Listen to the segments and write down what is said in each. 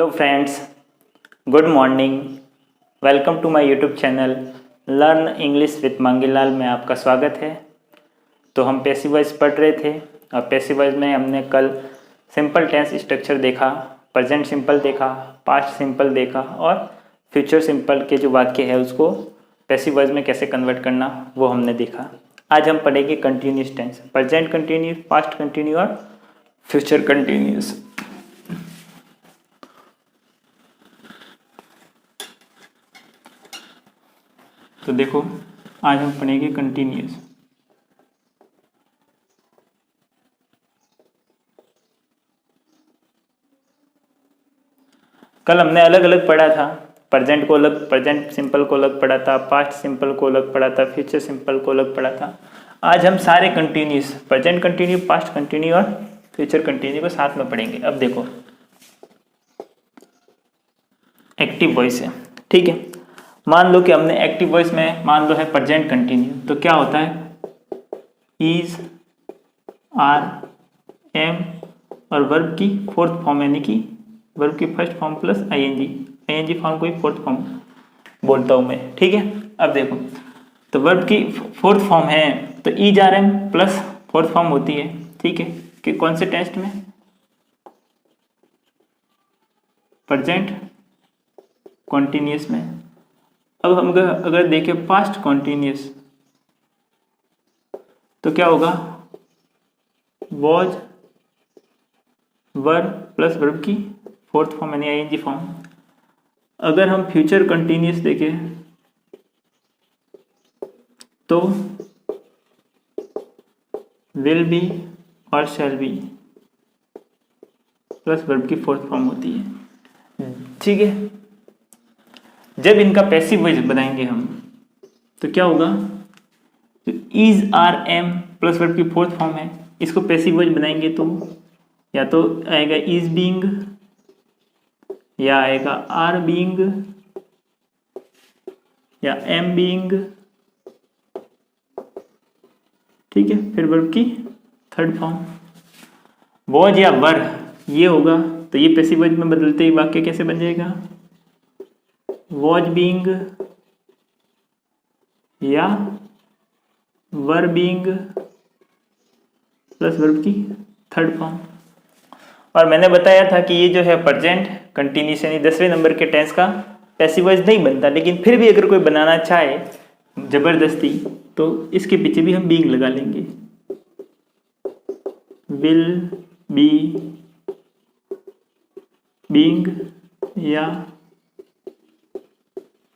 Hello friends, good morning. Welcome to my YouTube channel learn English with Mangilal में आपका स्वागत है। तो हम पैसिव वॉइस पढ़ रहे थे और पैसिव वॉइस में हमने कल सिंपल टेंस स्ट्रक्चर देखा, प्रेजेंट सिंपल देखा, पास्ट सिंपल देखा और फ्यूचर सिंपल के जो वाक्य है उसको पैसिव वॉइस में कैसे कन्वर्ट करना वो हमने देखा। आज हम पढ़ेंगे continuous tense, present continuous, past continue और फ्यूचर कंटिन्यूस। तो देखो, आज हम पढ़ेंगे कंटिन्यूस। कल हमने अलग अलग पढ़ा था, प्रेजेंट को अलग, प्रेजेंट सिंपल को अलग पढ़ा था, पास्ट सिंपल को अलग पढ़ा था, फ्यूचर सिंपल को अलग पढ़ा था। आज हम सारे continuous, present continue, past continue और फ्यूचर कंटिन्यू को साथ में पढ़ेंगे। अब देखो, एक्टिव वॉइस है, ठीक है। मान लो कि हमने एक्टिव वॉइस में मान लो है प्रेजेंट कंटिन्यू, तो क्या होता है, इज, आर, एम और वर्ब की फोर्थ फॉर्म, यानी कि वर्ब की first form plus ING form को ही फोर्थ फॉर्म बोलता हूँ मैं, ठीक है। अब देखो, तो वर्ब की फोर्थ फॉर्म है तो is, are, am plus fourth form होती है, ठीक है। कि कौन से टेस्ट में, प्रेजेंट कॉन्टिन्यूस में। अब हम अगर देखें पास्ट कॉन्टिन्यूस तो क्या होगा, वॉज, वर प्लस वर्ब की फोर्थ फॉर्म यानी आईएनजी फॉर्म। अगर हम फ्यूचर कंटिन्यूस देखें तो विल बी और शैल बी प्लस वर्ब की फोर्थ फॉर्म होती है, ठीक है। जब इनका पैसिव वॉइस बनाएंगे हम तो क्या होगा, तो is, are, am plus verb की फोर्थ फॉर्म है, इसको पैसिव वॉइस बनाएंगे तो या तो आएगा इज बीइंग या आएगा आर बीइंग या एम बीइंग, ठीक है। फिर वर्ब की थर्ड फॉर्म वॉज या वर ये होगा, तो ये पैसिव वॉइस में बदलते ही वाक्य कैसे बन जाएगा, वॉज बीइंग या वर बीइंग प्लस वर्ब की थर्ड फॉर्म। और मैंने बताया था कि ये जो है प्रेजेंट कंटिन्यूस यानी 10वें नंबर के टेंस का पैसिव वॉइस नहीं बनता, लेकिन फिर भी अगर कोई बनाना चाहे जबरदस्ती तो इसके पीछे भी हम बीइंग लगा लेंगे, विल बी बीइंग या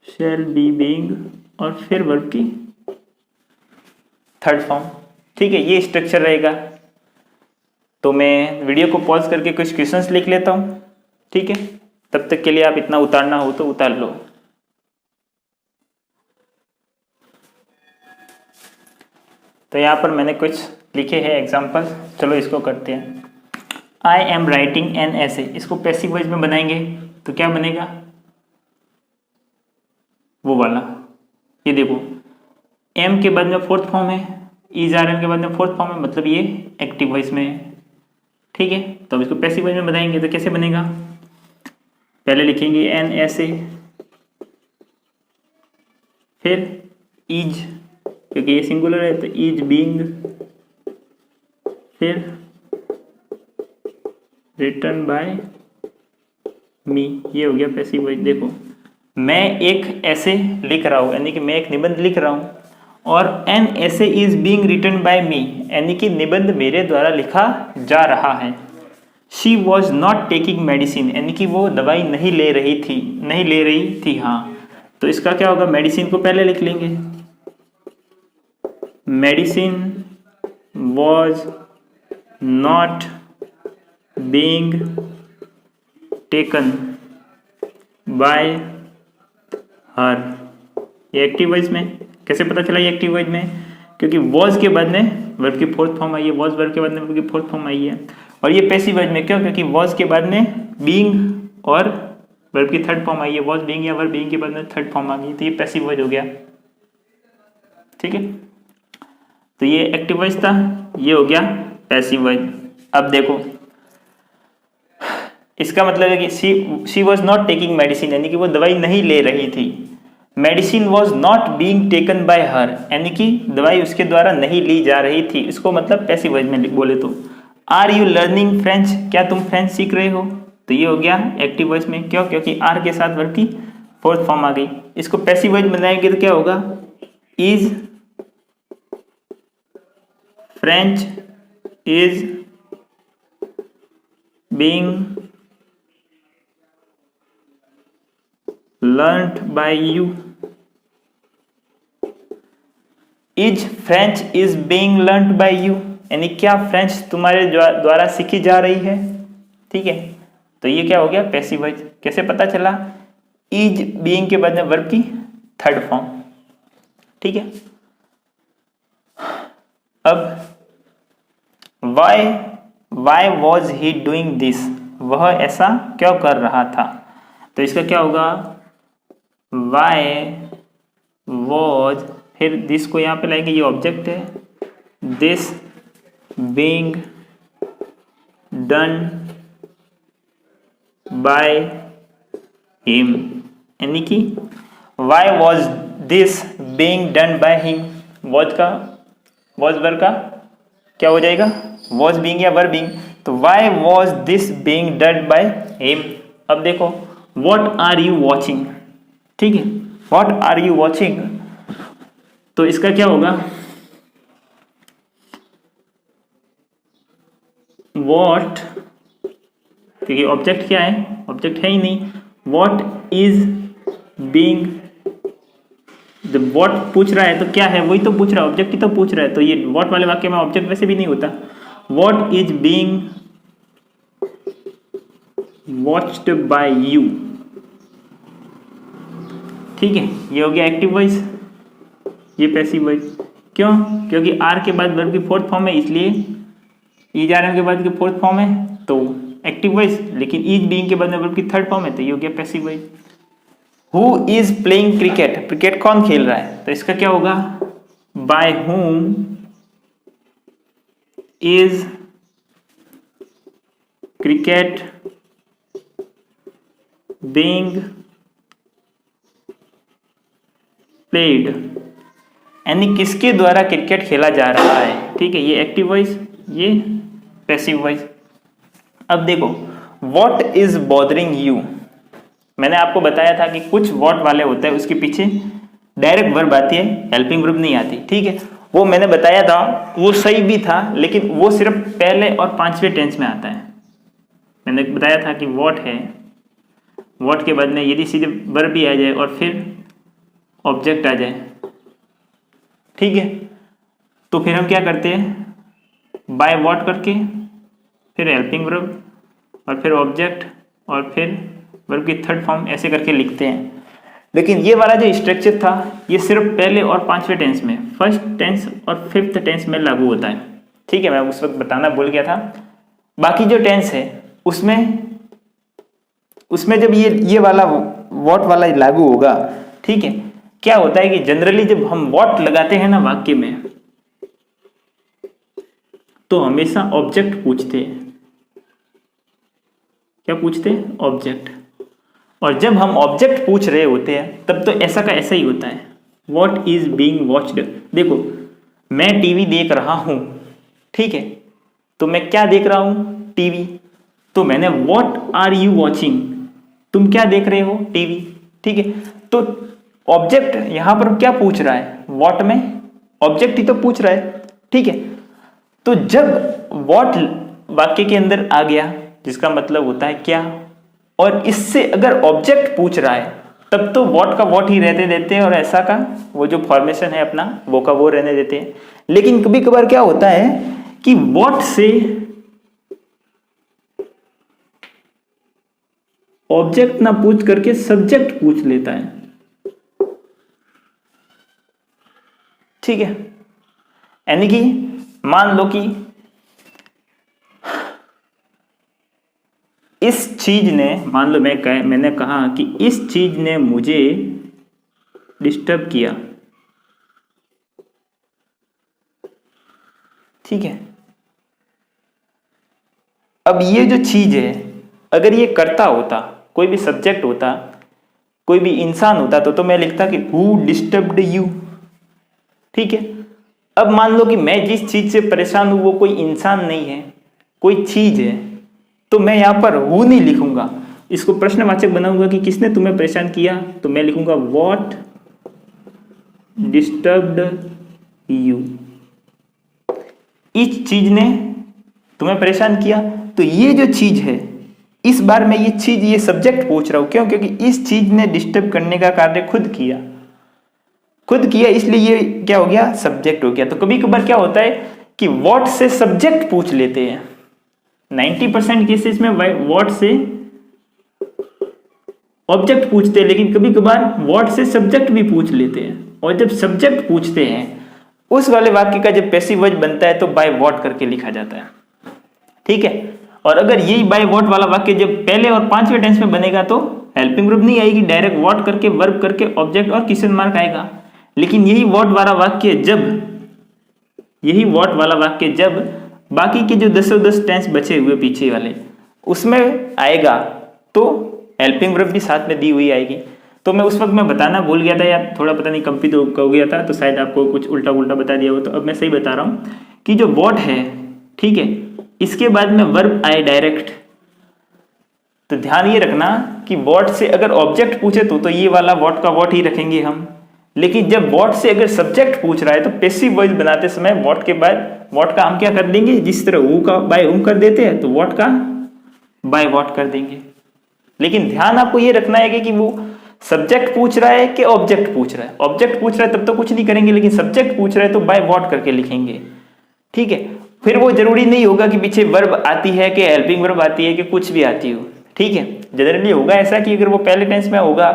शैल बी बीइंग और फिर वर्ब की थर्ड फॉर्म, ठीक है। ये स्ट्रक्चर रहेगा। तो मैं वीडियो को पॉज करके कुछ क्वेश्चंस लिख लेता हूं, ठीक है। तब तक के लिए आप इतना उतारना हो तो उतार लो। तो यहां पर मैंने कुछ लिखे हैं एग्जाम्पल, चलो इसको करते हैं। आई एम राइटिंग एन ऐसे, इसको पैसिव वॉइस में बनाएंगे तो क्या बनेगा, वो वाला। ये देखो, एम के बाद में फोर्थ फॉर्म है, इज, आर, एम के बाद में फोर्थ फॉर्म है, मतलब ये एक्टिव वॉइस में है, ठीक है। तो अब इसको पैसिव वॉइस में बनाएंगे तो कैसे बनेगा, पहले लिखेंगे एन ऐसे, फिर इज, क्योंकि ये सिंगुलर है तो इज बीइंग, फिर रिटन बाय मी, ये हो गया पैसिव वॉइस। देखो, मैं एक ऐसे लिख रहा हूं यानी कि मैं एक निबंध लिख रहा हूं और एन ऐसे इज बीइंग रिटन बाय मी यानी कि निबंध मेरे द्वारा लिखा जा रहा है। She was not taking medicine यानी कि वो दवाई नहीं ले रही थी, हाँ। तो इसका क्या होगा, मेडिसिन को पहले लिख लेंगे, medicine was not being taken by हर। ये एक्टिव वॉइस में कैसे पता चला, ये एक्टिव वॉइस में क्योंकि वॉज के बाद में वर्ब की फोर्थ फॉर्म आई है, वॉज वर्ब के बाद में वर्ब की फोर्थ फॉर्म आई है। और ये पैसिव वॉइस में क्यों, क्योंकि वॉज के बाद में बीइंग और वर्ब की थर्ड फॉर्म आई है, वॉज बीइंग या वर्ब बीइंग के बाद में थर्ड फॉर्म आ गई, तो ये पैसिव वॉइस हो गया, ठीक है। तो ये एक्टिव वॉइस था, ये हो गया पैसिव वॉइस। अब देखो, इसका मतलब है कि she was not taking medicine, यानी कि वो दवाई नहीं ले रही थी। Medicine was not being taken by हर, यानी कि दवाई उसके द्वारा नहीं ली जा रही थी। इसको मतलब पैसिव वॉइस में बोले तो आर यू लर्निंग फ्रेंच, क्या तुम फ्रेंच सीख रहे हो, तो ये हो गया एक्टिव वॉइस में। क्यों? क्योंकि आर के साथ वर्ब की फोर्थ फॉर्म आ गई। इसको पैसिव वॉइस बनाएंगे तो क्या होगा, is French is being learnt by you, is French is being learnt by you, यानी क्या फ्रेंच तुम्हारे द्वारा सीखी जा रही है। ठीक है, तो ये क्या हो गया पैसिव वॉइस। कैसे पता चला, इज बीइंग के बाद में वर्ब की थर्ड फॉर्म। ठीक है, अब why was he doing this, वह ऐसा क्यों कर रहा था, तो इसका क्या होगा, वाई वॉज, फिर दिस को यहाँ पे लाएंगे, ये ऑब्जेक्ट है, this being done by him, यानी कि why was this being done by him, was का वॉज वर्ब का क्या हो जाएगा, वॉज बीइंग या वर्ब बीइंग, तो why was this being done by him. अब देखो व्हाट आर यू वॉचिंग, ठीक है, व्हाट आर यू वॉचिंग, तो इसका क्या होगा, व्हाट, क्योंकि ऑब्जेक्ट क्या है, ऑब्जेक्ट है ही नहीं, व्हाट इज बीइंग, जब व्हाट पूछ रहा है तो क्या है, वही तो पूछ रहा है, ऑब्जेक्ट ही तो पूछ रहा है, तो ये व्हाट वाले वाक्य में ऑब्जेक्ट वैसे भी नहीं होता। What is being watched bye you, ठीक है, ये हो गया एक्टिव वॉइस, ये पैसिव वॉइस। क्यों? क्योंकि आर के बाद वर्ब की फोर्थ फॉर्म है, इसलिए इज आर के बाद की फोर्थ फॉर्म है तो एक्टिव वॉइस, लेकिन इज बीइंग के बाद में वर्ब की थर्ड फॉर्म है तो ये हो गया passive voice. Who is playing cricket, cricket कौन खेल रहा है, तो इसका क्या होगा, by whom is cricket being played, यानी किसके द्वारा क्रिकेट खेला जा रहा है। ठीक है, ये एक्टिव वॉइस, ये पैसिव वॉइस। अब देखो व्हाट इज बॉदरिंग यू, मैंने आपको बताया था कि कुछ व्हाट वाले होते हैं उसके पीछे डायरेक्ट वर्ब आती है, हेल्पिंग वर्ब नहीं आती। ठीक है, वो मैंने बताया था, वो सही भी था, लेकिन वो सिर्फ पहले और पांचवें टेंस में आता है। मैंने बताया था कि व्हाट है, व्हाट के बाद में यदि सीधे वर्ब भी आ जाए और फिर ऑब्जेक्ट आ जाए, ठीक है, तो फिर हम क्या करते हैं, बाय व्हाट करके फिर हेल्पिंग वर्ब और फिर ऑब्जेक्ट और फिर वर्ब की थर्ड फॉर्म ऐसे करके लिखते हैं। लेकिन ये वाला जो स्ट्रक्चर था ये सिर्फ पहले और पांचवें टेंस में, फर्स्ट टेंस और फिफ्थ टेंस में लागू होता है। ठीक है, मैं उस वक्त बताना भूल गया था। बाकी जो टेंस है उसमें जब ये वाला व्हाट वाला लागू होगा, ठीक है, क्या होता है कि जनरली जब हम व्हाट लगाते हैं ना वाक्य में, तो हमेशा ऑब्जेक्ट पूछते हैं। क्या पूछते हैं? ऑब्जेक्ट। और जब हम ऑब्जेक्ट पूछ रहे होते हैं तब तो ऐसा का ऐसा ही होता है, व्हाट इज बीइंग वॉच्ड। देखो मैं टीवी देख रहा हूं, ठीक है, तो मैं क्या देख रहा हूं, टीवी, तो मैंने व्हाट आर यू वॉचिंग, तुम क्या देख रहे हो, टीवी। ठीक है, तो ऑब्जेक्ट यहां पर क्या पूछ रहा है, व्हाट में ऑब्जेक्ट ही तो पूछ रहा है। ठीक है, तो जब व्हाट वाक्य के अंदर आ गया जिसका मतलब होता है क्या, और इससे अगर ऑब्जेक्ट पूछ रहा है तब तो व्हाट का व्हाट ही रहते देते हैं और ऐसा का वो जो फॉर्मेशन है अपना वो का वो रहने देते हैं। लेकिन कभी कभार क्या होता है कि व्हाट से ऑब्जेक्ट ना पूछ करके सब्जेक्ट पूछ लेता है। ठीक है, यानी कि मान लो कि इस चीज ने, मान लो मैंने कहा कि इस चीज ने मुझे डिस्टर्ब किया। ठीक है, अब ये जो चीज है अगर ये कर्ता होता, कोई भी सब्जेक्ट होता, कोई भी इंसान होता तो मैं लिखता कि हु डिस्टर्ब्ड यू। ठीक है, अब मान लो कि मैं जिस चीज से परेशान हूं वो कोई इंसान नहीं है, कोई चीज है, तो मैं यहां पर हु नहीं लिखूंगा, इसको प्रश्नवाचक बनाऊंगा कि किसने तुम्हें परेशान किया, तो मैं लिखूंगा व्हाट डिस्टर्ब्ड यू। इस चीज ने तुम्हें परेशान किया, तो ये जो चीज है, इस बार मैं ये चीज, ये सब्जेक्ट पूछ रहा हूं, क्यों? क्योंकि इस चीज ने डिस्टर्ब करने का कार्य खुद किया, इसलिए ये क्या हो गया, सब्जेक्ट हो गया। तो कभी कभार क्या होता है कि व्हाट से सब्जेक्ट पूछ लेते हैं, 90% केसेस में व्हाट से ऑब्जेक्ट पूछते हैं, लेकिन कभी कभार व्हाट से सब्जेक्ट भी पूछ लेते हैं। और जब सब्जेक्ट पूछते हैं, उस वाले वाक्य का जब पैसिव वॉइस बनता है तो बाय व्हाट करके लिखा जाता है। ठीक है, और अगर यही बाय व्हाट वाला वाक्य जब पहले और पांचवें टेंस में बनेगा तो हेल्पिंग वर्ब नहीं आएगी, डायरेक्ट व्हाट करके वर्ब करके ऑब्जेक्ट और क्वेश्चन मार्क आएगा। लेकिन यही व्हाट वाला वाक्य जब बाकी के जो 10 टेंस बचे हुए पीछे वाले उसमें आएगा तो हेल्पिंग वर्ब भी साथ में दी हुई आएगी। तो मैं उस वक्त मैं बताना भूल गया था, या थोड़ा पता नहीं कंफ्यूज हो गया था, तो शायद आपको कुछ उल्टा बता दिया हो, तो अब मैं सही बता रहा हूँ कि जो व्हाट है, ठीक है, इसके बाद में वर्ब आए डायरेक्ट, तो ध्यान ये रखना कि व्हाट से अगर ऑब्जेक्ट पूछे तो ये वाला व्हाट का व्हाट ही रखेंगे हम। लेकिन जब व्हाट से अगर सब्जेक्ट पूछ रहा है तो पैसिव वॉइस बनाते समय व्हाट के बाद व्हाट का हम क्या कर देंगे, जिस तरह हु का बाय हुम कर देते हैं तो व्हाट का बाय व्हाट कर देंगे। लेकिन ध्यान आपको ये रखना है कि वो सब्जेक्ट पूछ रहा है कि ऑब्जेक्ट पूछ रहा है। ऑब्जेक्ट पूछ रहा है तब तो कुछ नहीं करेंगे, लेकिन सब्जेक्ट पूछ रहा है तो बाय व्हाट करके लिखेंगे। ठीक है, फिर वो जरूरी नहीं होगा कि पीछे वर्ब आती है कि हेल्पिंग वर्ब आती है कि कुछ भी आती हो। ठीक है, जनरली होगा ऐसा कि अगर वो पहले टेंस में होगा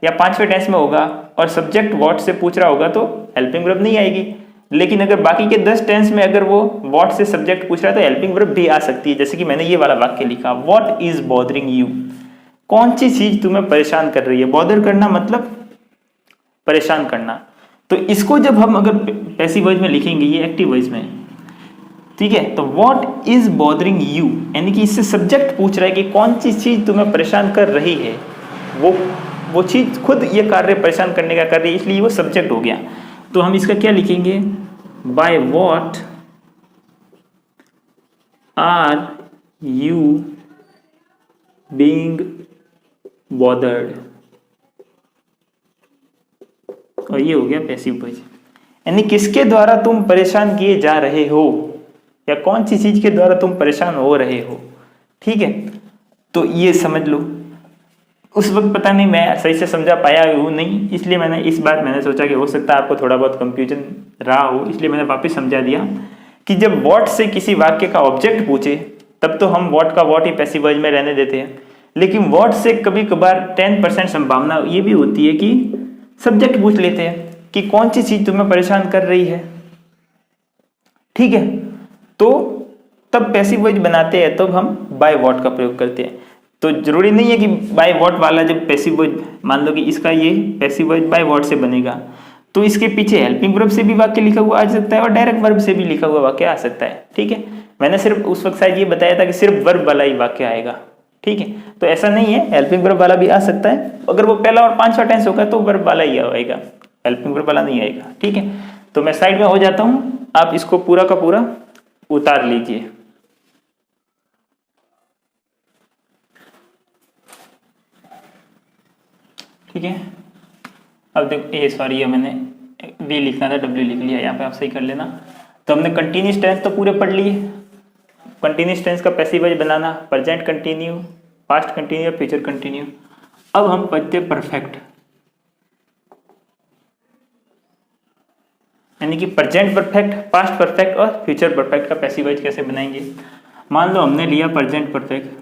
या पांचवें टेंस में होगा और सब्जेक्ट व्हाट से पूछ रहा होगा तो हेल्पिंग वर्ब नहीं आएगी। लेकिन अगर बाकी के 10 टेंस में अगर वो व्हाट से सब्जेक्ट पूछ रहा है तो हेल्पिंग वर्ब भी आ सकती है। जैसे कि मैंने ये वाला वाक्य लिखा, व्हाट इज बॉदरिंग यू, कौन सी चीज तुम्हें परेशान कर रही है। बॉदर करना मतलब परेशान करना। तो इसको जब हम अगर पैसिव वॉइस में लिखेंगे, ये एक्टिव वॉइस में, ठीक है, तो व्हाट इज बॉदरिंग यू, यानी कि इससे सब्जेक्ट पूछ रहा है कि कौन सी चीज तुम्हें परेशान कर रही है, वो चीज खुद ये कार्य परेशान करने का कर रही है, इसलिए वो सब्जेक्ट हो गया। तो हम इसका क्या लिखेंगे, by what are you being bothered, और ये हो गया पैसिव वॉइस। यानी किसके द्वारा तुम परेशान किए जा रहे हो या कौन सी चीज के द्वारा तुम परेशान हो रहे हो। ठीक है, तो ये समझ लो। उस वक्त पता नहीं मैं सही से समझा पाया हूँ नहीं, इसलिए मैंने इस बार मैंने सोचा कि हो सकता है आपको थोड़ा बहुत कंफ्यूजन रहा हो, इसलिए मैंने वापस समझा दिया कि जब व्हाट से किसी वाक्य का ऑब्जेक्ट पूछे तब तो हम व्हाट का व्हाट ही पैसिव वॉइस में रहने देते हैं। लेकिन व्हाट से कभी कभार 10% संभावना ये भी होती है कि सब्जेक्ट पूछ लेते हैं कि कौन सी चीज तुम्हें परेशान कर रही है। ठीक है, तो तब पैसिव वॉइस बनाते हैं, तब हम बाय व्हाट का प्रयोग करते हैं। तो जरूरी नहीं है कि बाय व्हाट वाला जब पैसिव वॉइस, मान लो कि इसका ये पैसिव वॉइस बाय व्हाट से बनेगा तो इसके पीछे हेल्पिंग वर्ब से भी वाक्य लिखा हुआ आ सकता है और डायरेक्ट वर्ब से भी लिखा हुआ वाक्य आ सकता है। ठीक है, मैंने सिर्फ उस वक्त शायद ये बताया था कि सिर्फ वर्ब वाला ही वाक्य आएगा। ठीक है, तो ऐसा नहीं है, हेल्पिंग वर्ब वाला भी आ सकता है। अगर वो पहला और पांचवा टेंस होगा तो वर्ब वाला ही आएगा, हेल्पिंग वर्ब वाला नहीं आएगा। ठीक है, तो मैं साइड में हो जाता हूँ, आप इसको पूरा का पूरा उतार लीजिए। ठीक है, अब देखो सॉरी ये मैंने वी लिखना था, डब्ल्यू लिख लिया, यहाँ पे आप सही कर लेना। तो हमने कंटिन्यूस टेंस तो पूरे पढ़ लिए। कंटिन्यूस टेंस का पैसिव वॉइस बनाना, present continue, past continue, future continue. अब हम पढ़ते परफेक्ट, यानी कि प्रेजेंट परफेक्ट, पास्ट परफेक्ट और फ्यूचर परफेक्ट का पैसिव वॉइस कैसे बनाएंगे। मान लो हमने लिया प्रेजेंट परफेक्ट,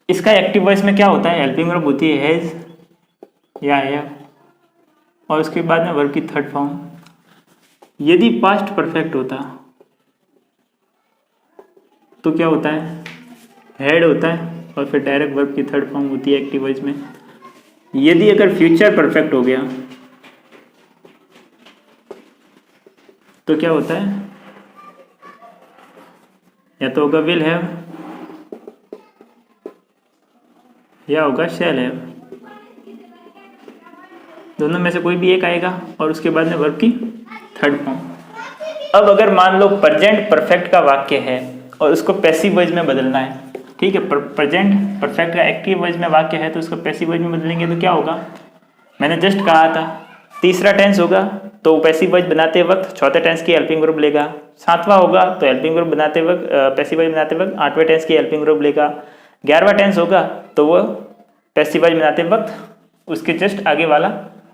इसका एक्टिव वॉइस में क्या होता है, हेल्पिंग वर्ब होती है हैज या हैव, और उसके बाद में वर्ब की थर्ड फॉर्म। यदि पास्ट परफेक्ट होता तो क्या होता है, हैड होता है और फिर डायरेक्ट वर्ब की थर्ड फॉर्म होती है एक्टिव वॉइस में। यदि अगर फ्यूचर परफेक्ट हो गया तो क्या होता है, या तो होगा विल हैव या होगा शैल हैव, दोनों में से कोई भी एक आएगा और उसके बाद में वर्ब की थर्ड फॉर्म। अब अगर मान लो प्रेजेंट परफेक्ट का वाक्य है और उसको पैसिव वॉइस में बदलना है, ठीक है, प्रेजेंट परफेक्ट का एक्टिव वॉइस में वाक्य है तो उसको पैसिव वॉइस में बदलेंगे तो क्या होगा, मैंने जस्ट कहा था तीसरा टेंस होगा तो पैसिव वॉइस बनाते वक्त चौथे टेंस की हेल्पिंग वर्ब लेगा, सातवां होगा तो हेल्पिंग वर्ब बनाते वक्त पैसिव वॉइस बनाते वक्त आठवें टेंस की हेल्पिंग वर्ब लेगा, 11वां टेंस होगा तो वो पैसिव वॉइस बनाते वक्त उसके जस्ट आगे वाला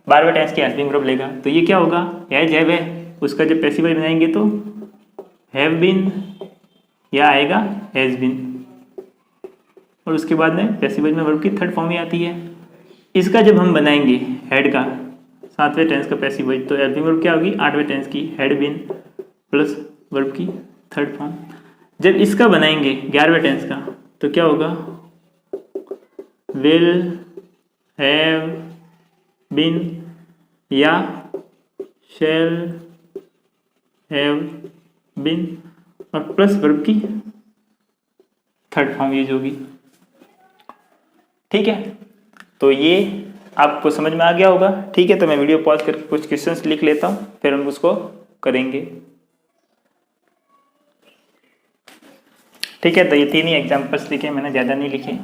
12वें टेंस की हेल्पिंग वर्ब लेगा। तो ये क्या होगा, हैज हैव है, उसका जब पैसिव वॉइस बनाएंगे तो हैव बीन या आएगा हैज बीन, और उसके बाद में पैसिव वॉइस में वर्ब की थर्ड फॉर्म ही आती है। इसका जब हम बनाएंगे हैड का 7वें टेंस का पैसिव वॉइस तो हेल्पिंग वर्ब क्या होगी 8वें टेंस की हैड बीन प्लस वर्ब की थर्ड फॉर्म। जब इसका बनाएंगे 11वें टेंस का तो क्या होगा, विल हैव बीन या शैल हैव बीन और प्लस वर्ब की थर्ड फॉर्म यूज होगी। ठीक है, तो ये आपको समझ में आ गया होगा। ठीक है, तो मैं वीडियो पॉज करके कुछ क्वेश्चंस लिख लेता हूँ फिर हम उसको करेंगे। ठीक है, तो ये 3 ही एग्जाम्पल्स लिखे, मैंने ज़्यादा नहीं लिखे।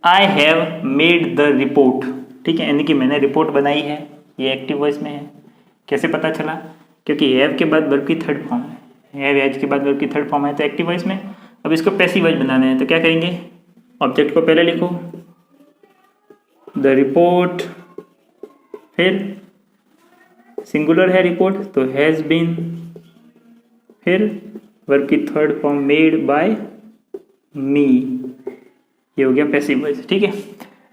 I have made the report, ठीक है, यानी कि मैंने रिपोर्ट बनाई है, ये एक्टिव वॉइस में है। कैसे पता चला, क्योंकि हैव के बाद वर्ब की थर्ड फॉर्म है, हैव हैज के बाद वर्ब की थर्ड फॉर्म है तो एक्टिव वॉइस में। अब इसको पैसिव वॉइस बनाना है तो क्या करेंगे, ऑब्जेक्ट को पहले लिखो द रिपोर्ट, फिर सिंगुलर है रिपोर्ट तो हैज बीन, फिर वर्ब की थर्ड फॉर्म मेड बाय मी, ये हो गया पैसिव वॉइस। ठीक है,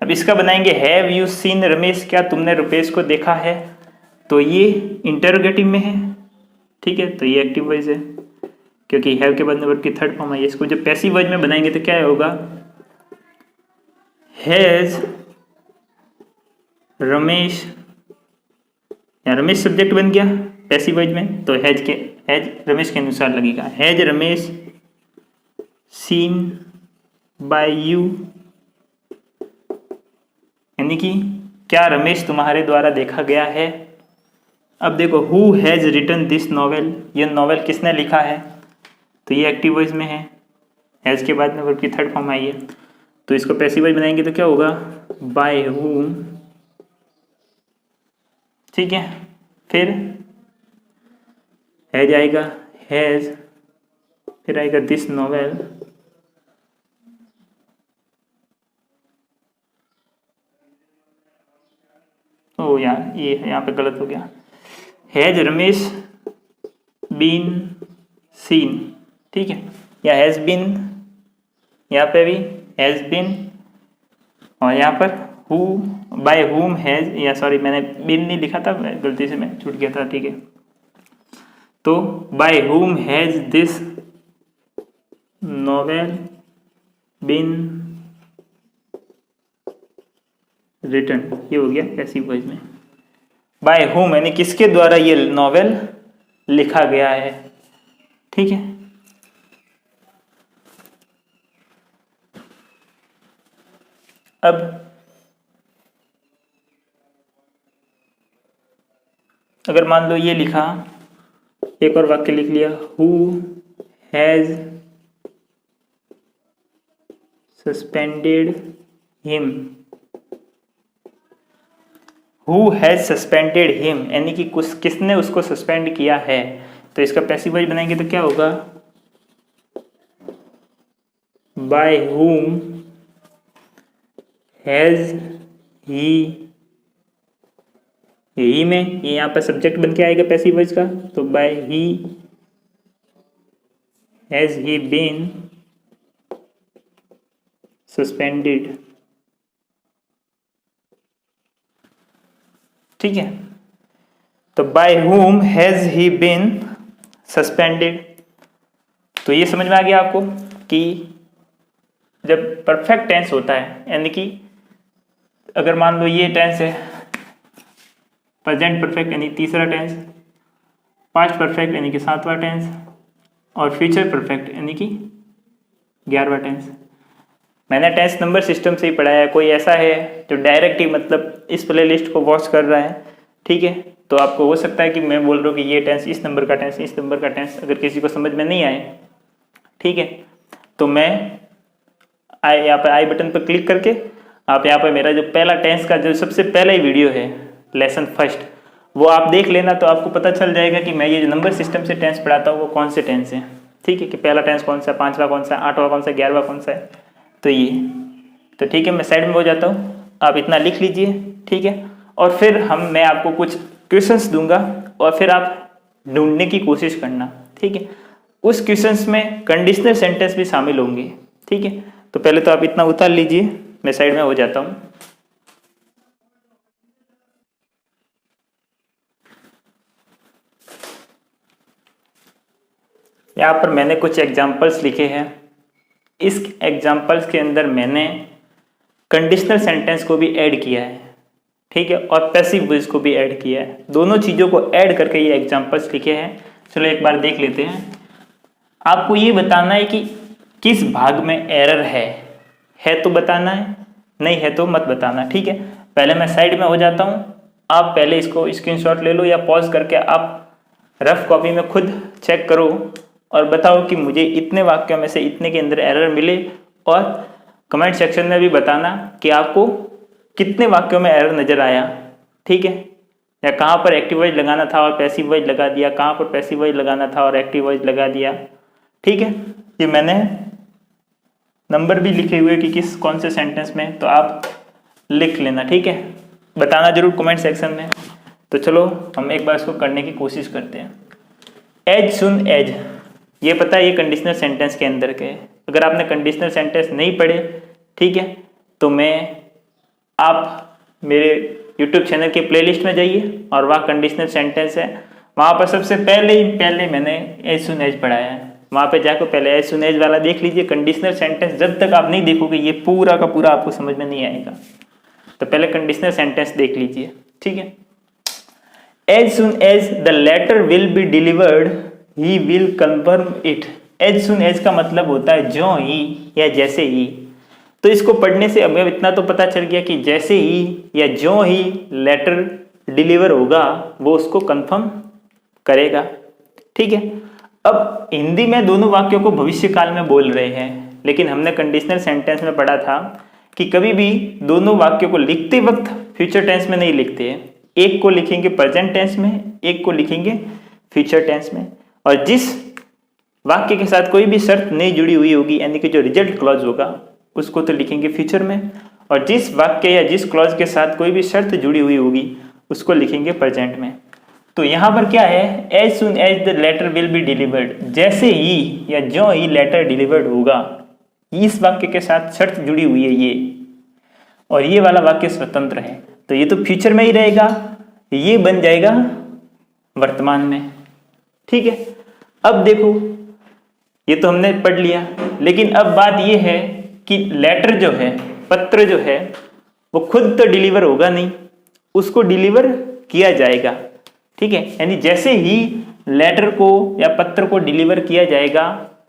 अब इसका बनाएंगे हैव यू सीन रमेश, क्या तुमने रुपेश को देखा है, तो ये इंटरोगेटिव में है। ठीक है, तो ये एक्टिव वॉइस है क्योंकि हैव के बाद में वर्ब की थर्ड फॉर्म है। इसको जब पैसिव वॉइस में बनाएंगे तो क्या होगा, हैज रमेश, या रमेश सब्जेक्ट बन गया पैसिव वॉइस में तो हैज रमेश के अनुसार लगेगा, has Ramesh seen by you, यानी कि क्या रमेश तुम्हारे द्वारा देखा गया है। अब देखो who has written this novel, ये नॉवेल किसने लिखा है, तो ये एक्टिव वॉइस में है, हैज के बाद में वर्ब की थर्ड फॉर्म आई है तो इसको पैसिव वॉइस बनाएंगे तो क्या होगा, बाय हुम। ठीक है, फिर हैज आएगा, हैज, फिर आएगा दिस नॉवेल, ओ यार ये यहाँ पे गलत हो गया, हैज रमेश बीन सीन। ठीक है, या हैज बीन, यहाँ पे भी हैज बीन, और यहाँ पर हु बाय हुम हैज, या सॉरी मैंने बीन नहीं लिखा था, गलती से मैं छूट गया था। ठीक है, तो by whom has this novel been written, ये हो गया पैसिव वॉइस में। बाय हुम यानी किसके द्वारा ये नॉवेल लिखा गया है। ठीक है, अब अगर मान लो ये लिखा, एक और वाक्य लिख लिया, who has suspended him, who has suspended him यानी कि किसने उसको सस्पेंड किया है, तो इसका पैसिव वॉइस बनाएंगे तो क्या होगा, बाय हुम हैज ही, ही में ये यहाँ पर सब्जेक्ट बन के आएगा पैसिव वॉइस का, तो by he has he been suspended. ठीक है, तो by whom has he been suspended. तो ये समझ में आ गया आपको कि जब परफेक्ट टेंस होता है, यानी कि अगर मान लो ये टेंस है प्रेजेंट परफेक्ट यानी तीसरा टेंस, पास्ट परफेक्ट यानी कि 7वां टेंस, और फ्यूचर परफेक्ट यानी कि 11वां टेंस। मैंने टेंस नंबर सिस्टम से ही पढ़ाया है। कोई ऐसा है जो डायरेक्ट ही मतलब इस प्ले लिस्ट को वॉच कर रहा है, ठीक है, तो आपको हो सकता है कि मैं बोल रहा हूँ कि ये टेंस इस नंबर का टेंस इस नंबर का टेंस, अगर किसी को समझ में नहीं आए, ठीक है, तो मैं यहाँ पर आई बटन पर क्लिक करके आप यहाँ पर मेरा जो पहला टेंस का जो सबसे पहला ही वीडियो है लेसन फर्स्ट, वो आप देख लेना, तो आपको पता चल जाएगा कि मैं ये जो नंबर सिस्टम से टेंस पढ़ाता हूँ वो कौन से टेंस हैं, ठीक है, कि पहला टेंस कौन सा, 5वां कौन सा, 8वां कौन सा, 11वां कौन सा है, तो ये, तो ठीक है, मैं साइड में हो जाता हूँ, आप इतना लिख लीजिए, ठीक है, और फिर मैं आपको कुछ क्वेश्चंस दूंगा और फिर आप ढूंढने की कोशिश करना, ठीक है। उस क्वेश्चंस में कंडीशनल सेंटेंस भी शामिल होंगे, ठीक है। तो पहले तो आप इतना उतार लीजिए, मैं साइड में हो जाता हूँ। यहाँ पर मैंने कुछ एग्जाम्पल्स लिखे हैं। इस एग्जाम्पल्स के अंदर मैंने कंडीशनल सेंटेंस को भी ऐड किया है, ठीक है, और पैसिव वॉइस को भी ऐड किया है। दोनों चीज़ों को ऐड करके ये एग्जाम्पल्स लिखे हैं। चलो एक बार देख लेते हैं। आपको ये बताना है कि किस भाग में एरर है तो बताना है, नहीं है तो मत बताना, ठीक है। पहले मैं साइड में हो जाता हूँ, आप पहले इसको स्क्रीनशॉट ले लो या पॉज करके आप रफ कॉपी में खुद चेक करो और बताओ कि मुझे इतने वाक्यों में से इतने के अंदर एरर मिले, और कमेंट सेक्शन में भी बताना कि आपको कितने वाक्यों में एरर नज़र आया, ठीक है, या कहाँ पर एक्टिव वॉइस लगाना था और पैसिव वॉइस लगा दिया, कहाँ पर पैसिव वॉइस लगाना था और एक्टिव वॉइस लगा दिया, ठीक है। ये मैंने नंबर भी लिखे हुए कि किस कौन से सेंटेंस में, तो आप लिख लेना, ठीक है, बताना जरूर कमेंट सेक्शन में। तो चलो हम एक बार इसको करने की कोशिश करते हैं। एज सुन एज, ये पता है ये कंडीशनल सेंटेंस के अंदर के। अगर आपने कंडीशनल सेंटेंस नहीं पढ़े, ठीक है, तो आप मेरे YouTube चैनल के प्लेलिस्ट में जाइए और वहाँ कंडीशनल सेंटेंस है, वहाँ पर सबसे पहले मैंने एज सुन एज पढ़ाया है। वहाँ पे जाकर पहले एज सुन एज वाला देख लीजिए। कंडीशनल सेंटेंस जब तक आप नहीं देखोगे ये पूरा का पूरा आपको समझ में नहीं आएगा, तो पहले कंडीशनल सेंटेंस देख लीजिए, ठीक है। As soon as the letter will be delivered he will confirm it. As soon as का मतलब होता है जो ही या जैसे ही। तो इसको पढ़ने से अब इतना तो पता चल गया कि जैसे ही या जो ही लेटर डिलीवर होगा वो उसको कंफर्म करेगा, ठीक है। अब हिंदी में दोनों वाक्यों को भविष्य काल में बोल रहे हैं, लेकिन हमने कंडीशनल सेंटेंस में पढ़ा था कि कभी भी दोनों वाक्यों को लिखते वक्त फ्यूचर टेंस में नहीं लिखते हैं। एक को लिखेंगे प्रेजेंट टेंस में, एक को लिखेंगे फ्यूचर टेंस में। और जिस वाक्य के साथ कोई भी शर्त नहीं जुड़ी हुई होगी, यानी कि जो रिजल्ट क्लॉज होगा, उसको तो लिखेंगे फ्यूचर में, और जिस वाक्य या जिस क्लॉज के साथ कोई भी शर्त जुड़ी हुई होगी उसको लिखेंगे प्रेजेंट में। तो यहाँ पर क्या है, as soon as the letter will be delivered, जैसे ही या जो ही लेटर डिलीवर्ड होगा, इस वाक्य के साथ शर्त जुड़ी हुई है ये, और ये वाला वाक्य स्वतंत्र है, तो ये तो फ्यूचर में ही रहेगा, ये बन जाएगा वर्तमान में, ठीक है। अब देखो ये तो हमने पढ़ लिया, लेकिन अब बात ये है कि लेटर जो है, पत्र जो है, वो खुद तो डिलीवर होगा नहीं, उसको डिलीवर किया जाएगा, ठीक है। यानी जैसे ही लेटर को या पत्र को डिलीवर किया जाएगा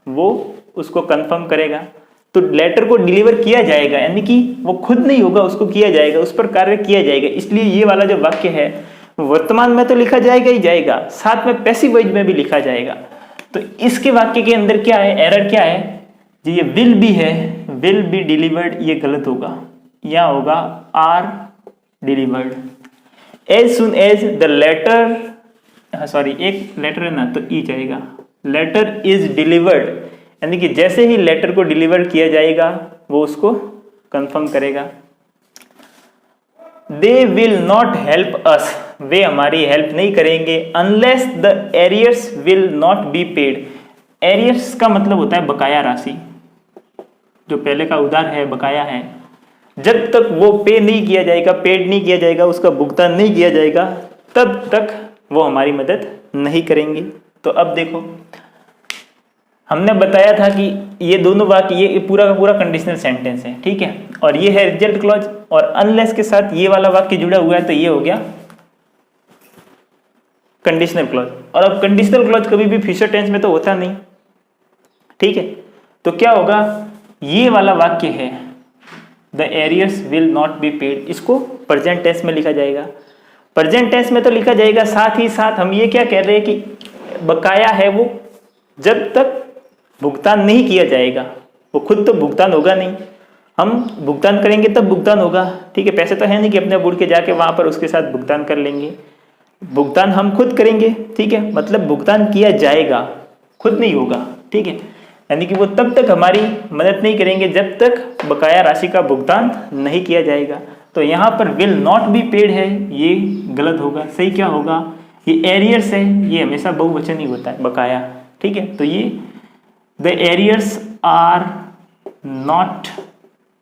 वो उसको कंफर्म करेगा। तो लेटर को डिलीवर किया जाएगा यानी कि वो खुद नहीं होगा, उसको किया जाएगा, उस पर कार्य किया जाएगा। इसलिए ये वाला जो वाक्य है वर्तमान में तो लिखा जाएगा ही जाएगा, साथ में पैसिव वॉइस में भी लिखा जाएगा। तो इसके वाक्य के अंदर क्या है, एरर क्या है जी, ये विल बी है, विल बी डिलीवर्ड, ये गलत होगा, यहाँ होगा are delivered. As soon as the letter, sorry एक लेटर है ना तो ई जाएगा, लेटर इज डिलीवर्ड, यानी कि जैसे ही लेटर को डिलीवर किया जाएगा वो उसको कंफर्म करेगा। They will not help us, वे हमारी हेल्प नहीं करेंगे, unless the arrears will not be paid. Arrears का मतलब होता है बकाया राशि, जो पहले का उधार है, बकाया है, जब तक वो पे नहीं किया जाएगा, पेड नहीं किया जाएगा, उसका भुगतान नहीं किया जाएगा, तब तक वो हमारी मदद नहीं करेंगे। तो अब देखो हमने बताया था कि ये दोनों वाक्य, ये पूरा का पूरा कंडीशनल सेंटेंस है, ठीक है, और ये है रिजल्ट क्लॉज, और अनलेस के साथ ये वाला वाक्य जुड़ा हुआ है, तो ये हो गया कंडीशनल क्लॉज। और अब कंडीशनल क्लॉज कभी भी फ्यूचर टेंस में तो होता नहीं, ठीक है। तो क्या होगा, ये वाला वाक्य है the arrears will not be paid, इसको प्रेजेंट टेंस में लिखा जाएगा। प्रेजेंट टेंस में तो लिखा जाएगा, साथ ही साथ हम ये क्या कह रहे हैं कि बकाया है वो जब तक भुगतान नहीं किया जाएगा, वो खुद तो भुगतान होगा नहीं, हम भुगतान करेंगे तब भुगतान होगा। ठीक है, पैसे तो है नहीं कि अपने बुढ़ के जाके वहां पर उसके साथ भुगतान कर लेंगे, भुगतान हम खुद करेंगे। ठीक है, मतलब भुगतान किया जाएगा, खुद नहीं होगा। ठीक है, यानी कि वो तब तक हमारी मदद नहीं करेंगे जब तक बकाया राशि का भुगतान नहीं किया जाएगा। तो यहाँ पर विल नॉट बी पेड है, ये गलत होगा। सही क्या होगा, ये एरियर्स है, ये हमेशा बहुवचन ही होता है बकाया। ठीक है, तो ये the arrears are not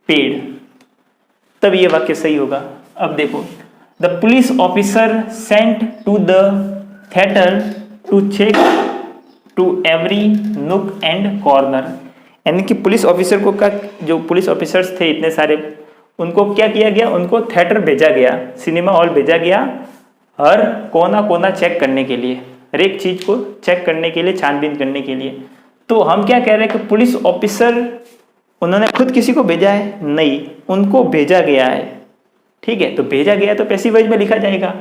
paid, तब ये वाक्य सही होगा। अब देखो, the police officer sent to the theatre to check to every nook and corner, यानी कि पुलिस ऑफिसर को का जो पुलिस ऑफिसर्स थे इतने सारे, उनको क्या किया गया, उनको थिएटर भेजा गया, सिनेमा हॉल भेजा गया, हर कोना कोना चेक करने के लिए, हर एक चीज को चेक करने के लिए, छानबीन करने के लिए। तो हम क्या कह रहे हैं कि पुलिस ऑफिसर उन्होंने खुद किसी को भेजा है, नहीं, उनको भेजा गया है। ठीक है, तो भेजा गया तो पैसिव वॉइस में लिखा जाएगा।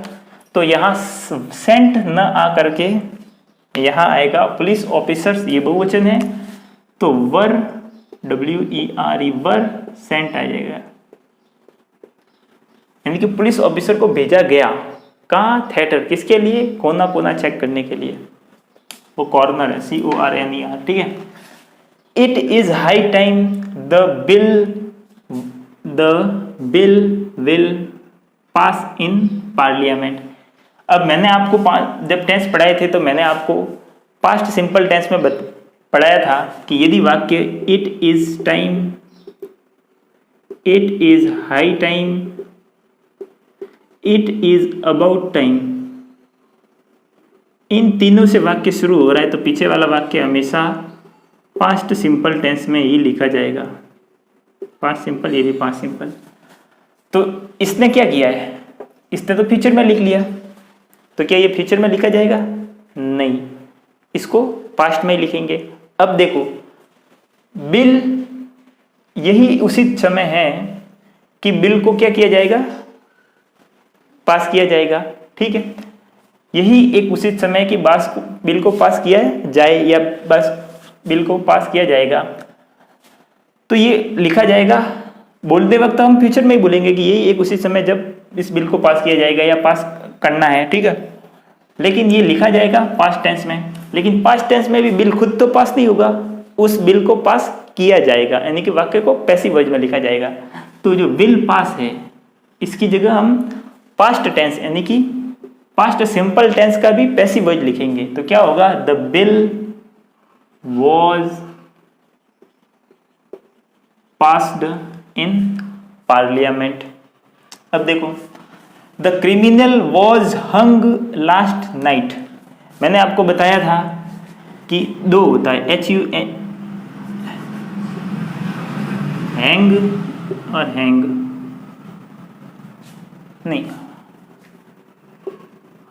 तो यहाँ सेंट न आ करके यहाँ आएगा पुलिस ऑफिसर्स, ये बहुवचन है, तो वर, WERE, वर सेंट आ जाएगा, यानी कि पुलिस ऑफिसर को भेजा गया कहाँ, थिएटर, किसके लिए, कोना कोना चेक करने के लिए, वो कॉर्नर है, CORNER। ठीक है, it is high time the bill will pass in parliament. अब मैंने आपको जब टेंस पढ़ाए थे तो मैंने आपको पास्ट सिंपल टेंस में पढ़ाया था कि यदि वाक्य it is time, it is high time, it is about time, इन तीनों से वाक्य शुरू हो रहा है तो पीछे वाला वाक्य हमेशा पास्ट सिंपल टेंस में ही लिखा जाएगा। पास्ट सिंपल, ये भी पास्ट सिंपल। तो इसने क्या किया है, इसने तो फ्यूचर में लिख लिया, तो क्या ये फ्यूचर में लिखा जाएगा, नहीं, इसको पास्ट में ही लिखेंगे। अब देखो, बिल, यही उचित समय है कि बिल को क्या किया जाएगा, पास किया जाएगा। ठीक है, यही एक उचित समय कि बिल को पास किया जाए या बस बिल को पास किया जाएगा, तो ये लिखा जाएगा। बोलते वक्त हम फ्यूचर में ही बोलेंगे कि यही एक उचित समय जब इस बिल को पास किया जाएगा या पास करना है। ठीक है, लेकिन ये लिखा जाएगा पास्ट टेंस में, लेकिन पास्ट टेंस में भी बिल खुद तो पास नहीं होगा, उस बिल को पास किया जाएगा, यानी कि वाक्य को पैसिव वॉइस में लिखा जाएगा। तो जो विल पास है इसकी जगह हम पास्ट टेंस यानी कि पास्ट सिंपल टेंस का भी पैसिव वॉइस लिखेंगे। तो क्या होगा, the bill was passed in parliament. अब देखो, the criminal was hung last night. मैंने आपको बताया था कि दो होता है, HU हैंग और हैंग, नहीं,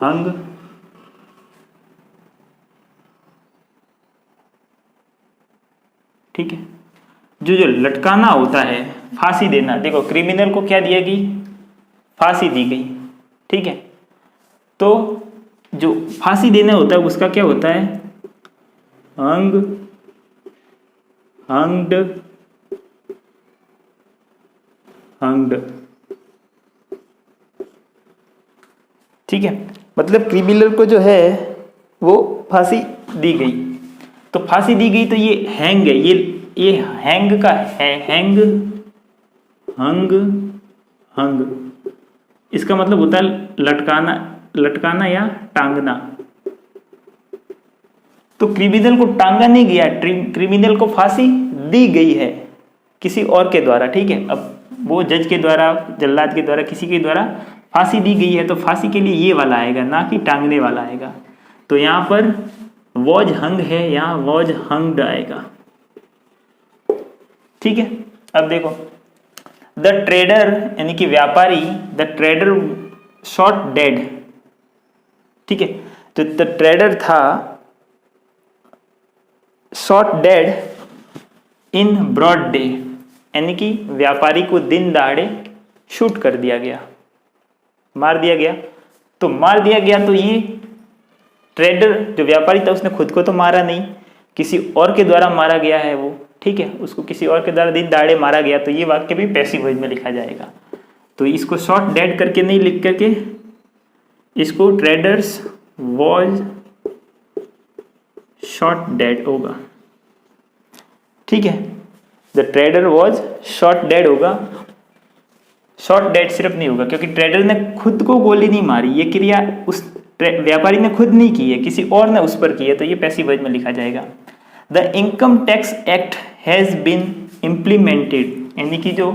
हंग, ठीक है, जो लटकाना होता है, फांसी देना। देखो, क्रिमिनल को क्या दिया गई, फांसी दी गई। ठीक है, तो जो फांसी देना होता है उसका क्या होता है, हंग, हंग्ड, हंग्ड। ठीक है, मतलब क्रिमिनल को जो है वो फांसी दी गई, तो फांसी दी गई तो ये हैंग है, ये हैंग का है, हैंग, हंग, हंग, इसका मतलब होता है लटकाना, लटकाना या टांगना। तो क्रिमिनल को टांगा नहीं गया, क्रिमिनल को फांसी दी गई है किसी और के द्वारा। ठीक है, अब वो जज के द्वारा, जल्लाद के द्वारा, किसी के द्वारा फांसी दी गई है, तो फांसी के लिए ये वाला आएगा, ना कि टांगने वाला आएगा। तो यहाँ पर वॉज हंग है, यहाँ वॉज हंग्ड आएगा। ठीक है, अब देखो, द ट्रेडर यानी कि व्यापारी, द ट्रेडर शॉट डेड। ठीक है, तो द ट्रेडर था shot dead in broad day, यानी कि व्यापारी को दिन दहाड़े शूट कर दिया गया, मार दिया गया। तो मार दिया गया तो ये ट्रेडर जो व्यापारी था उसने खुद को तो मारा नहीं, किसी और के द्वारा मारा गया है वो, ठीक है, उसको किसी और के द्वारा दिन दहाड़े मारा गया, तो ये वाक्य भी पैसिव वॉइस में लिखा जाएगा। तो इसको शॉट डेड करके नहीं लिख करके इसको ट्रेडर्स वॉज शॉट डेड होगा, ठीक है, the trader was shot dead होगा। शॉट डेड सिर्फ नहीं होगा क्योंकि ट्रेडर ने खुद को गोली नहीं मारी, ये क्रिया उस व्यापारी ने खुद नहीं की है, किसी और ने उस पर की है, तो ये पैसिव वॉइस में लिखा जाएगा। The income tax act has been implemented, यानी कि जो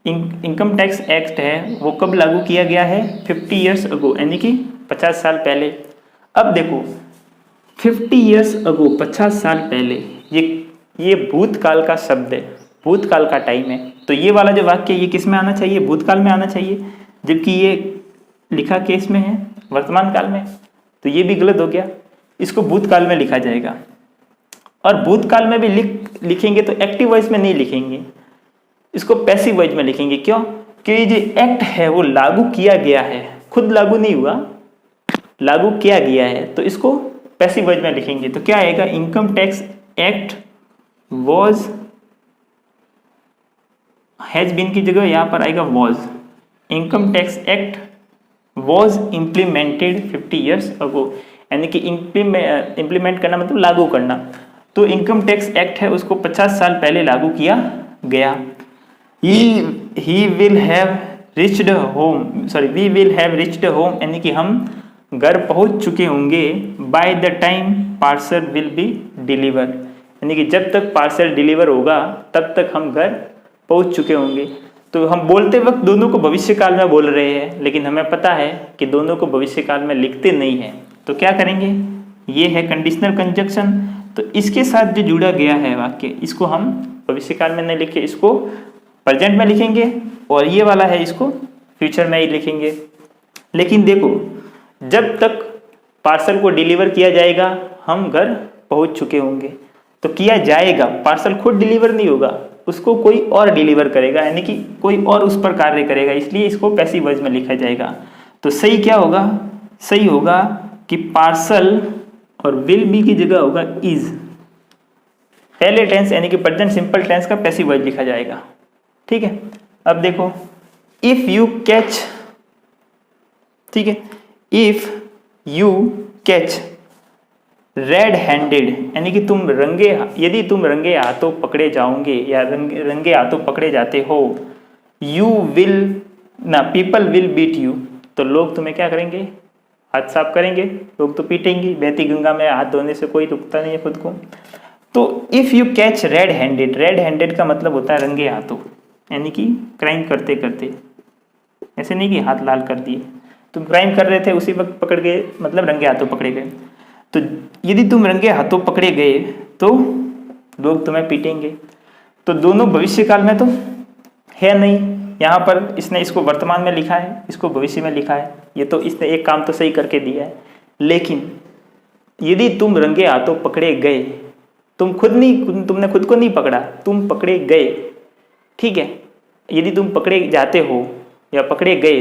इनकम टैक्स एक्ट है वो कब लागू किया गया है, 50 ईयर्स अगो, यानी कि 50 साल पहले। अब देखो 50 ईयर्स अगो, 50 साल पहले, ये भूतकाल का शब्द है, भूतकाल का टाइम है, तो ये वाला जो वाक्य ये किस में आना चाहिए, भूतकाल में आना चाहिए, जबकि ये लिखा केस में है वर्तमान काल में, तो ये भी गलत हो गया, इसको भूतकाल में लिखा जाएगा। और भूतकाल में भी लिखेंगे तो एक्टिव वॉइस में नहीं लिखेंगे, इसको पैसिव वॉइस में लिखेंगे। क्यों? क्योंकि जो एक्ट है वो लागू किया गया है, खुद लागू नहीं हुआ, लागू किया गया है, तो इसको पैसिव वॉइस में लिखेंगे। तो क्या आएगा, income tax act was, has been की जगह यहां पर आएगा was. Income tax act was implemented 50 years ago, यानी कि इम्प्लीमेंट करना मतलब लागू करना, तो इनकम टैक्स एक्ट है उसको 50 साल पहले लागू किया गया। He will have reached home, sorry we will have reached home, यानी कि हम घर पहुंच चुके होंगे, by the time parcel will be deliver, यानी कि जब तक पार्सल डिलीवर होगा तब तक हम घर पहुंच चुके होंगे। तो हम बोलते वक्त दोनों को भविष्य काल में बोल रहे हैं, लेकिन हमें पता है कि दोनों को भविष्य काल में लिखते नहीं हैं, तो क्या करेंगे, ये है कंडीशनल कंजक्शन, तो इसके साथ जो जुड़ा गया है वाक्य, इसको हम भविष्य काल में नहीं लिखे, इसको प्रेजेंट में लिखेंगे, और ये वाला है इसको फ्यूचर में ही लिखेंगे। लेकिन देखो जब तक पार्सल को डिलीवर किया जाएगा हम घर पहुंच चुके होंगे, तो किया जाएगा, पार्सल खुद डिलीवर नहीं होगा, उसको कोई और डिलीवर करेगा, यानी कि कोई और उस पर कार्य करेगा, इसलिए इसको पैसिव वॉइस में लिखा जाएगा। तो सही क्या होगा, सही होगा कि पार्सल और विल बी की जगह होगा इज, पहले टेंस यानी कि प्रेजेंट सिंपल टेंस का पैसिव वॉइस लिखा जाएगा, ठीक है। अब देखो इफ यू कैच, ठीक है, if you catch red handed, यानी कि तुम यदि तुम रंगे हाथों पकड़े जाओगे या रंगे हाथों पकड़े जाते हो, यू विल ना पीपल विल बीट यू, तो लोग तुम्हें क्या करेंगे, हाथ साफ करेंगे, लोग तो पीटेंगे, बहती गंगा में हाथ धोने से कोई रुकता नहीं है खुद को। तो if you catch red handed, red handed का मतलब होता है रंगे हाथों, यानी कि क्राइम करते करते, ऐसे नहीं कि हाथ लाल कर दिए, तुम क्राइम कर रहे थे उसी वक्त पकड़ गए, मतलब रंगे हाथों पकड़े गए। तो यदि तुम रंगे हाथों पकड़े गए तो लोग तुम्हें पीटेंगे, तो दोनों भविष्य काल में तो है नहीं, यहाँ पर इसने इसको वर्तमान में लिखा है, इसको भविष्य में लिखा है, ये तो इसने एक काम तो सही करके दिया है। लेकिन यदि तुम रंगे हाथों पकड़े गए, तुमने खुद को नहीं पकड़ा, तुम पकड़े गए, ठीक है, यदि तुम पकड़े जाते हो या पकड़े गए,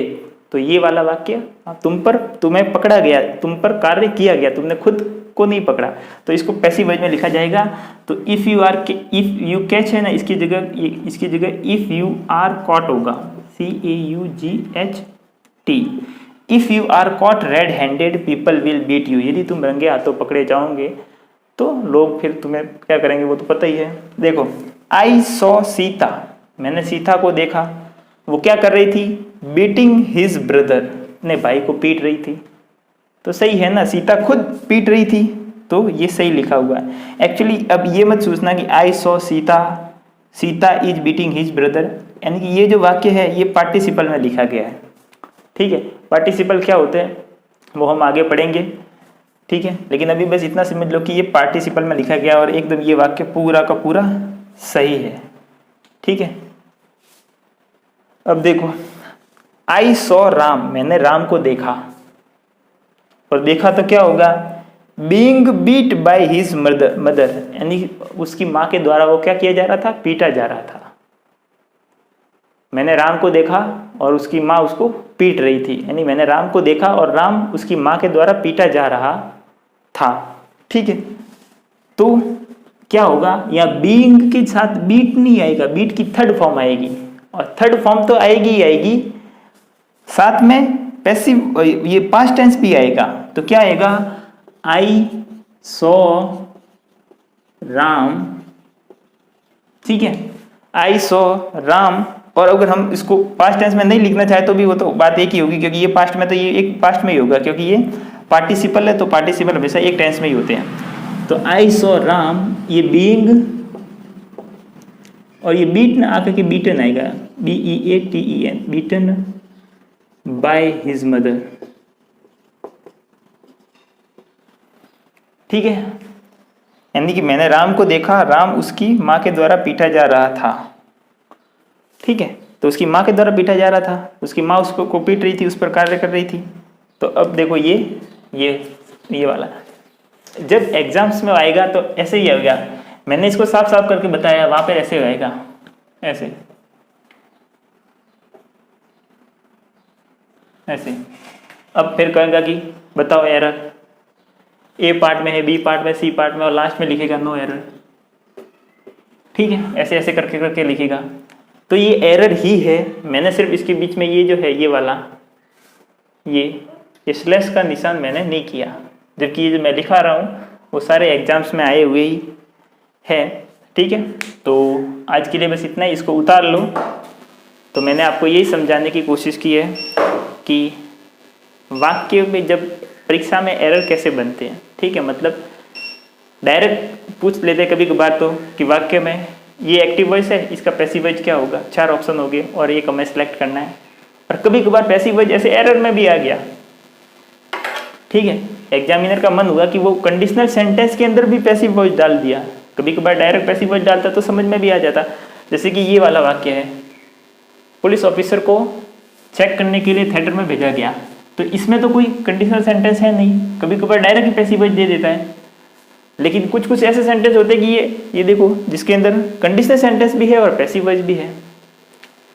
तो ये वाला वाक्य तुम्हें पकड़ा गया, तुम पर कार्य किया गया, तुमने खुद को नहीं पकड़ा, तो इसको पैसिव वॉइस में लिखा जाएगा। तो इफ यू कैच है ना, इसकी जगह इफ यू आर कॉट होगा, CAUGHT, if you are caught red handed people will beat you, यदि तुम रंगे हाथों पकड़े जाओगे तो लोग फिर तुम्हें क्या करेंगे, वो तो पता ही है। देखो आई सॉ सीता, मैंने सीता को देखा, वो क्या कर रही थी, बीटिंग हिज ब्रदर, अपने भाई को पीट रही थी, तो सही है ना, सीता खुद पीट रही थी, तो ये सही लिखा हुआ है। एक्चुअली अब ये मत सोचना कि I saw Sita is beating his brother, यानी कि ये जो वाक्य है ये पार्टिसिपल में लिखा गया है, ठीक है। पार्टिसिपल क्या होते हैं वो हम आगे पढ़ेंगे, ठीक है, लेकिन अभी बस इतना समझ लो कि ये पार्टिसिपल में लिखा गया और एकदम ये वाक्य पूरा का पूरा सही है, ठीक है। अब देखो आई सॉ राम, मैंने राम को देखा, और देखा तो क्या होगा, being beat by his mother, यानी उसकी माँ के द्वारा वो क्या किया जा रहा था, पीटा जा रहा था। मैंने राम को देखा और उसकी माँ उसको पीट रही थी, यानी मैंने राम को देखा और राम उसकी माँ के द्वारा पीटा जा रहा था। ठीक है, तो क्या होगा, यहाँ बीइंग के साथ बीट नहीं आएगा, बीट की थर्ड फॉर्म आएगी, और थर्ड फॉर्म तो आएगी ही आएगी, साथ में पैसिव ये पास्ट टेंस भी आएगा। तो क्या आएगा, आई सॉ राम, ठीक है, आई सॉ राम। और अगर हम इसको पास्ट टेंस में नहीं लिखना चाहे तो भी वो तो बात एक ही होगी, क्योंकि ये पास्ट में तो ये एक पास्ट में ही होगा, क्योंकि ये पार्टिसिपल है, तो पार्टिसिपल हमेशा एक टेंस में ही होते हैं। तो आई सॉ राम, ये बीइंग और ये बीट ना आकर के बीटन आएगा, BEATEN, beaten by his mother. ठीक है, यानी कि मैंने राम को देखा, राम उसकी माँ के द्वारा पीटा जा रहा था। ठीक है, तो उसकी माँ के द्वारा पीटा जा रहा था, उसकी माँ उसको को पीट रही थी, उस पर कार्य कर रही थी। तो अब देखो ये वाला जब एग्जाम्स में आएगा तो ऐसे ही आएगा। मैंने इसको साफ साफ करके बताया, वहां पर ऐसे आएगा, ऐसे ऐसे। अब फिर कहेगा कि बताओ एरर, ए पार्ट में है, बी पार्ट में, सी पार्ट में, और लास्ट में लिखेगा नो एरर। ठीक है, ऐसे ऐसे करके करके लिखेगा। तो ये एरर ही है, मैंने सिर्फ इसके बीच में ये जो है ये वाला ये स्लैश का निशान मैंने नहीं किया, जबकि ये जो मैं लिखा रहा हूँ वो सारे एग्जाम्स में आए हुए ही है। ठीक है, तो आज के लिए बस इतना ही, इसको उतार लो। तो मैंने आपको यही समझाने की कोशिश की है कि वाक्य में जब परीक्षा में एरर कैसे बनते हैं। ठीक है, मतलब डायरेक्ट पूछ लेते कभी कभार तो कि वाक्य में ये एक्टिव वॉइस है, इसका पैसिव वॉइस क्या होगा, 4 ऑप्शन हो गए और एक हमें सेलेक्ट करना है। और कभी कभार पैसिव वॉइस ऐसे एरर में भी आ गया। ठीक है, एग्जामिनर का मन हुआ कि वो कंडीशनल सेंटेंस के अंदर भी पैसिव वॉइस डाल दिया, कभी कभार डायरेक्ट पैसिव वॉइस डालता तो समझ में भी आ जाता। जैसे कि ये वाला वाक्य है, पुलिस ऑफिसर को चेक करने के लिए थिएटर में भेजा गया, तो इसमें तो कोई कंडीशनल सेंटेंस है नहीं, कभी कभार डायरेक्ट ही पैसिव वॉइस दे देता है। लेकिन कुछ कुछ ऐसे सेंटेंस होते हैं कि ये देखो जिसके अंदर कंडीशनल सेंटेंस भी है और पैसिव वॉइस भी है,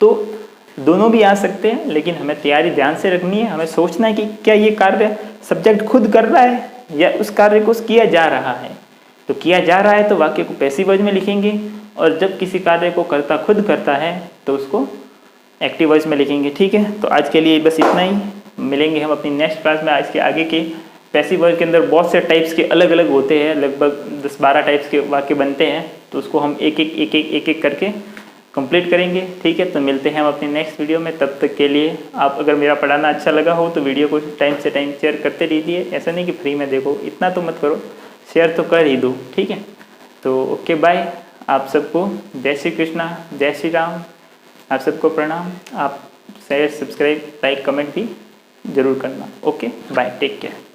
तो दोनों भी आ सकते हैं। लेकिन हमें तैयारी ध्यान से रखनी है, हमें सोचना है कि क्या ये कार्य सब्जेक्ट खुद कर रहा है या उस कार्य को किया जा रहा है। तो किया जा रहा है तो वाक्य को पैसिव वॉइस में लिखेंगे, और जब किसी कार्य को करता खुद करता है तो उसको एक्टिव वॉइस में लिखेंगे। ठीक है, तो आज के लिए बस इतना ही, मिलेंगे हम अपनी नेक्स्ट क्लास में। आज के आगे के पैसिव वॉइस के अंदर बहुत से टाइप्स के अलग अलग होते हैं, लगभग 10-12 टाइप्स के वाक्य बनते हैं, तो उसको हम एक एक करके कंप्लीट करेंगे। ठीक है, तो मिलते हैं हम अपनी नेक्स्ट वीडियो में। तब तक के लिए आप अगर मेरा पढ़ाना अच्छा लगा हो तो वीडियो को टाइम से टाइम शेयर करते रहिए। ऐसा नहीं कि फ्री में देखो, इतना तो मत करो, शेयर तो कर ही दो। ठीक है, तो ओके बाय, आप सबको जय श्री कृष्णा, जय श्री राम, आप सबको प्रणाम। आप शेयर, सब्सक्राइब, लाइक, कमेंट भी ज़रूर करना। Okay bye, take care.